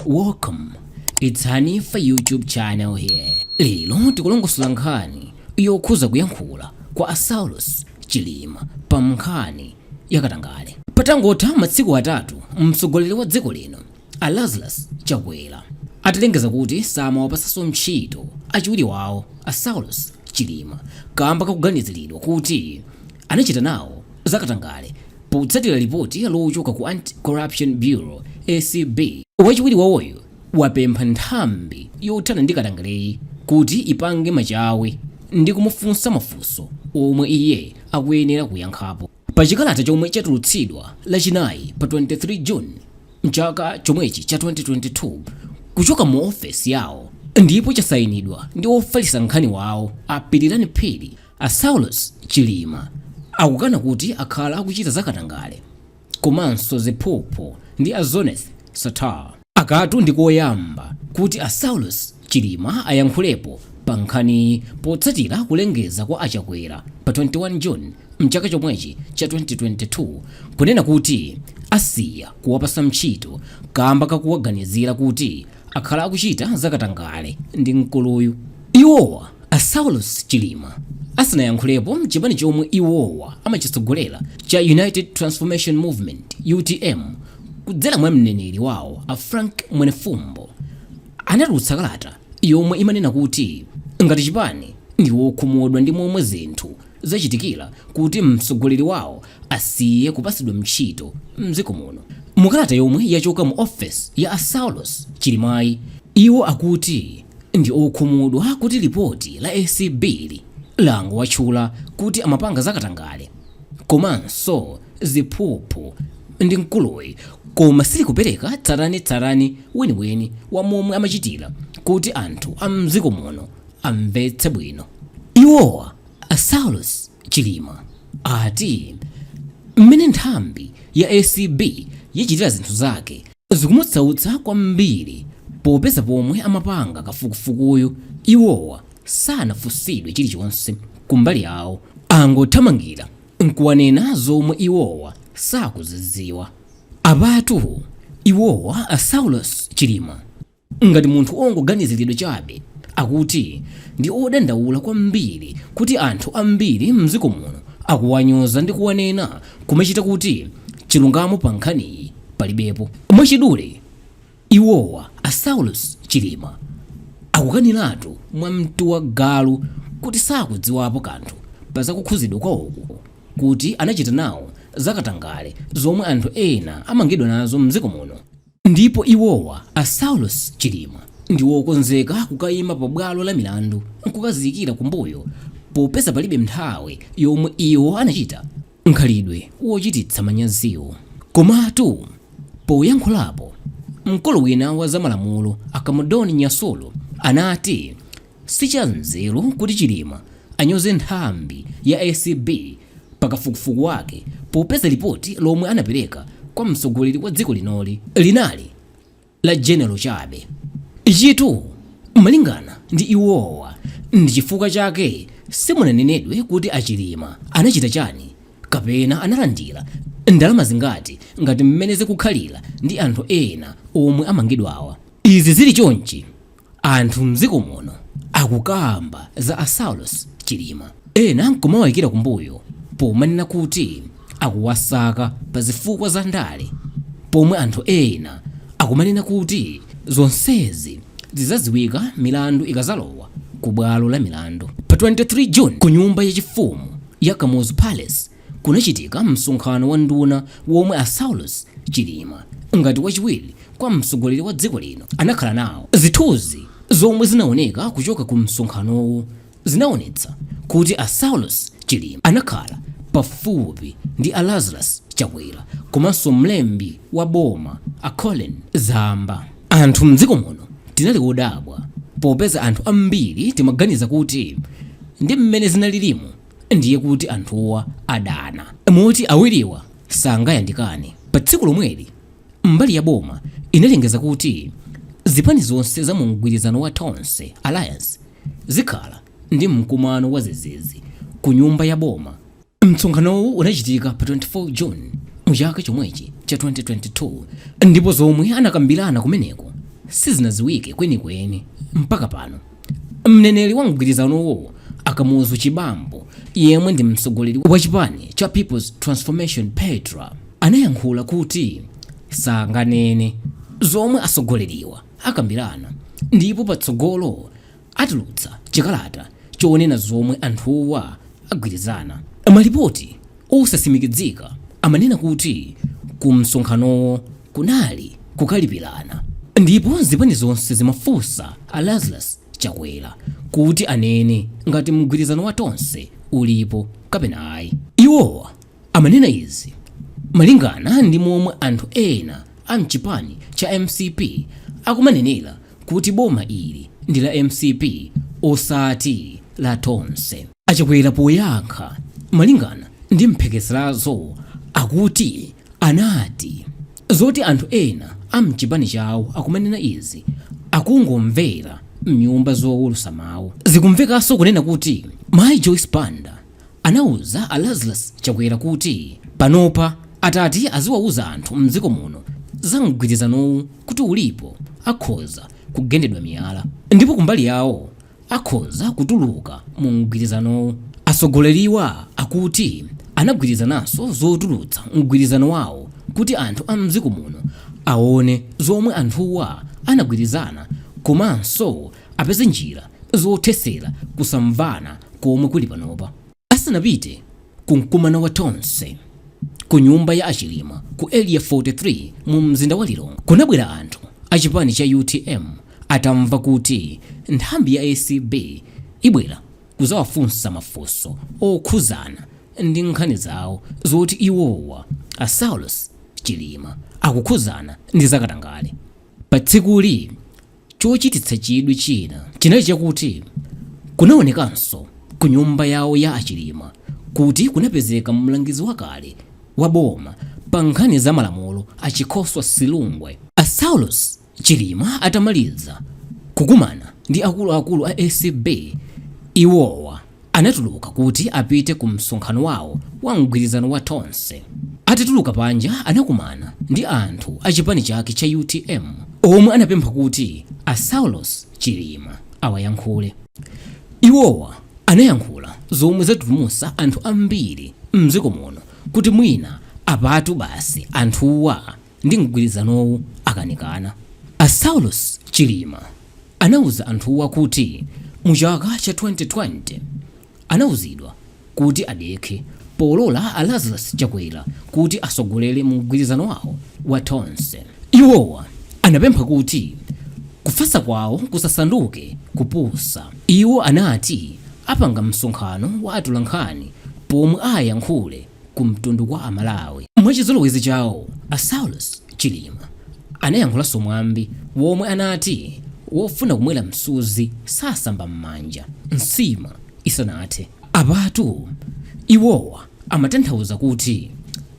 Welcome, it's Nkhani for YouTube channel here. Lino tikulongosola nkhani yokhuza kuyankhula kwa Saulos Chilim pa nkhani ya Katangale. Patangoptha masiku atatu mtsogoleri wa dziko lino Lazarus Chakwera atalenegza kuti samawapatsanso ntchito achiwiri wawo Saulos Chilim kamba kakuganiziridwa kuti anachita nawo za Katangale potsatira ripoti lochoka ku Anti-Corruption Bureau ACB. Wachiwiri wawoyo wapempha nthambi yothana ndi Katangaleyi kuti ipange machawe ndi kumufunsa mafunso omwe iye akuyenera kuyankhapo. Pa chikalata chomwe chatulutsidwa lachinayi pa 23 June mchaka chomwechi cha 2022 kuchoka mu ofesi yawo ndipo chasayinidwa ndi ofalisa nkhani wawo Pilirani Phiri Saulos Chilim akukana kuti akhala akuchita za Katangale komanso ziphuphu ndi Zunneth Sattar. Akatu ndikoyamba kuti Saulos Chilim ayankhulepo pa nkhani potsatira kulengeza kwa Chakwera pa 21 June mchaka chomwechi cha 2022 kunena kuti asiya kuwapasa ntchito kamba kakuganiziridwa kuti akhala akuchita za Katangale ndi mkuluyu. Iwowa Saulos Chilim asanayankhulepo mchipani chomwe iwowa amachitsogolera cha United Transformation Movement UTM kudzera mwa mneneri wawo Frank Mwenifumbo anatulutsa kalata yomwe imanena kuti ngati chipani ndi wokhumudwa ndi momwe zinthu zachitikira kuti mtsogoleri wawo asiye kupasidwa ntchito mdziko muno. Mukalata yomwe yachoka mu office ya Saulos Chilim iwo akuti ndi okhumudwa kuti ripoti la ACB lango watchula kuti amapanga za Katangale komanso ziphuphu ndi mkuluyi koma sili kupereka tsatanetsatane weniweni wa momwe amachitira kuti anthu a mdziko muno amvetse bwino. Iwowa Saulos Chilim ati mmene nthambi ya ACB yachitira zinthu zake zikumutsautsa kwambiri popeza pomwe amapanga kafukufukuyu iwowa sanafunsidwe chilichonse kumbali yawo angothamangira nkuwanena zomwe iwowa sakuzidziwa. Apatu iwowa Saulos Chilim ngati munthu ongoganiziridwa chabe akuti ndi odandaula kwambiri kuti anthu ambiri mdziko muno akuwanyoza ndi kuwanena kumachita kuti chilungamo pa nkhaniyi palibepo. Mwachidule iwowa Saulos Chilim akukaniratu mwa mtu wa galu kuti sakudziwapo kanthu pa zakukhuzidwa kwawoku kuti anachita nawo za Katangale zomwe anthu ena amangidwa nazo mdziko muno. Ndipo iwowa Saulos Chilim ndi wokonzeka kukayima pa bwalo la milandu nkukazikira kumbuyo popeza palibe nthawi yomwe iwo anachita nkhalidwe wochititsa manyaziwo. Komatu poyankhulapo mkulu wina wa zamalamulo Akamudoni Nyasolo anati sichanzeru kuti Chilim anyoze nthambi ya ACB pakafukufuku wake popeza ripoti lomwe anapereka kwa mtsogoleri wa dziko linoli linali la general chabe. Ichitu malingana ndi iwowa ndi chifukwa chake simunanenedwe kuti Chilim anachita chani kapena analandira ndalama zingati ngati mmene zikukhalira ndi anthu ena omwe amangidwawa. Izi zili chonchi anthu mdziko muno akukamba za Saulos Chilim ena nkumawayikira kumbuyo pomanena kuti akuwasaka pa zifukwa za ndale pomwe anthu ena akumanena kuti zonsezi zizadziwika milandu ikazalowa ku bwalo la milandu. Pa 23 June ku nyumba yachifumu ya Kamuzu Palace kunachitika msonkhano wa nduna womwe Saulos Chilim ngati wachiwiri kwa mtsogoleri wa dziko lino anakhala nawo. Zithunzi zomwe zinaoneka kuchoka ku msonkhanowo zinaonetsa kuti Saulos Chilim anakhala pafupi ndi Lazarus Chakwera komanso mlembi wa boma Colin Zamba. Anthu mdziko muno tinali odabwa popeza anthu ambiri timaganiza kuti ndi mmene zinalilimu ndiye kuti anthuwa adana moti awiriwa sangayandikane. Pa tsiku lomweli mbali ya boma inalengeza kuti zipani zonse za mgwirizano wa Tonse Alliance zikhala ndi mkumano wa zezezi ku nyumba ya boma. Msonkhanowu unachitika pa 24 June mchaka chomwechi cha 2022 ndipo zomwe anakambirana kumeneko sizinaziwike kwenikweni mpaka pano. Mneneri wa mgwirizanowo Akamuzu Chibambo, yemwe ndi mtsogoleri wa chipani cha People's Transformation Petra, anayankhula kuti sanganene zomwe asogoleriwa akambirana, ndipo patsogolo atulutsa chikalata chonena zomwe anthuwa agwirizana. Malipoti osasimikizika amanena kuti ku msonkhanowo kunali kukalipirana, ndipo zipani zonse zimafunsa a Lazarus Chakwera kuti anene ngati mgwirizano wa tonse ulipo kapena ayi. Iwowa amanena izi malingana ndi momwe anthu ena amchipani cha MCP akumanenera kuti boma ili ndi la MCP osati la tonse. Achakwera poyankha malingana ndi mphekeserazo akuti anati zoti anthu ena amchipani chawo akumanena izi akungomvera mnyumba zowulutsa mawu. Zikumvekanso kunena kuti Mai Joyce Banda anauza a Lazarus Chakwera kuti panopa atati aziwauza anthu mdziko muno za mgwirizanowu kuti ulipo akhoza kugendedwa miyala, ndipo kumbali yawo akhoza kutuluka mu mgwirizanowu. Asogoleriwa akuti anagwirizananso zotulutsa mgwirizano wawo kuti anthu a mdziko muno aone zomwe anthuwa anagwirizana, komanso apeze njira zothetsera kusamvana komwe kuli panopa. Asanapite ku mkumano wa tonse ku nyumba ya Chilima ku area 43 mu mzinda wa Lilongwe, kunabwera anthu achipani cha UTM atamva kuti nthambi ya ACB ibwera kuzawafunsa mafunso okhuzana ndi nkhani zawo zoti iwowa a Saulos Chilim akukhuzana ndi za Katangale. Pa tsikuli chochititsa chidwi china chinali chakuti kunaonekanso ku nyumba yawo ya Chilima kuti kunapezeka mlangizi wakale wa boma pa nkhani za malamulo achikhoswa Silungwe. A Saulos Chilim atamaliza kukumana ndi akuluakulu a ACB, iwowa anatuluka kuti apite ku msonkhano wawo wa mgwirizano wa tonse. Atatuluka panja anakumana ndi anthu achipani chake cha UTM omwe anapempha kuti a Saulos Chilim awayankhule. Iwowa anayankhula zomwe zatulumutsa anthu ambiri mdziko muno kuti mwina apatu basi anthuwa ndi mgwirizanowu akanikana. A Saulos Chilim anauza anthuwa kuti mu chaka cha 2020 anauzidwa kuti adekhe polola a Lazarus Chakwera kuti asogolere mgwirizano wawo wa tonse. Iwowa anapempha kuti kufasa kwawo kusasanduke kupusa. Iwo anati apanga msonkhano wa atolankhani pomwe ayankhule ku mtundu kwa Amalawi. Mwachizolowezi chawo a Saulos Chilim anayankhulanso mwambi womwe anati wofuna kumwera msuzi sasamba m'manja nsima isanathe. Apatu iwowa amatanthauza kuti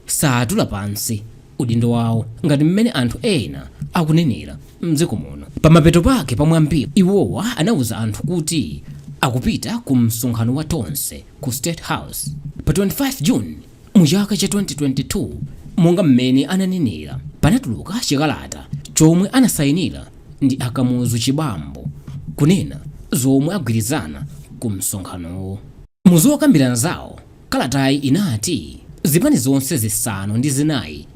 satula pansi udindo wawo ngati mmene anthu ena akunenera mdziko muno. Pamapeto pake pamwambi iwowa anauza anthu kuti akupita ku msonkhano wa tonse ku State House pa 25 June mu chaka cha 2022. Monga mmene ananenera, panatuluka chikalata chomwe anasayinira ndi Akamuzu Chibambo kunena zomwe agwirizana ku msonkhanowo. Muzokambirana zawo kalatayi inati zipani zonse zisanu ndi zinayi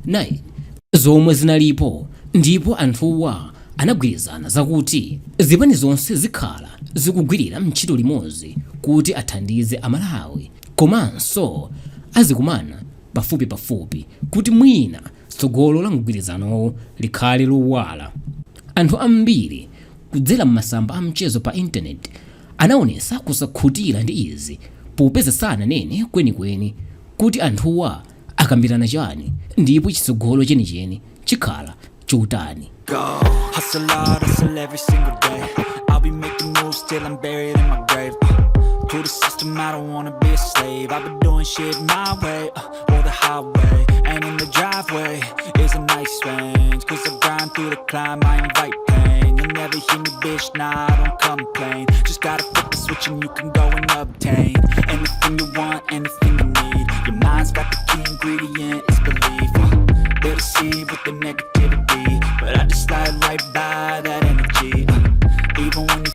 zomwe zinalipo, ndipo anthuwa anagwirizana zakuti zipani zonse zikhala zikugwirira ntchito limodzi kuti athandize Amalawi, komanso azikumana pafupi kuti mwina tsogolo la mgwirizanowo likhale lowala. Anthu ambiri kudzera m'masamba a mchezo pa internet anaonesa kusakhutira ndi izi, popeza sananene kwenikweni kuti anthuwa akambirana chani ndipo chitsogolo chenicheni chikhala chotani. Hustle hard, hustle every single day. I'll be making moves till I'm buried in my grave. To the system, I don't wanna be a slave. I've been doing shit my way, or the highway. And in the driveway is a nice range. Cause I grind through the climb, I invite pain. You'll never hear me, bitch, nah, I don't complain. Just gotta flip the switch and you can go and obtain anything you want, anything you need. Your mind's got the key ingredient, it's belief. They'll deceive with the negativity, but I just slide right by that.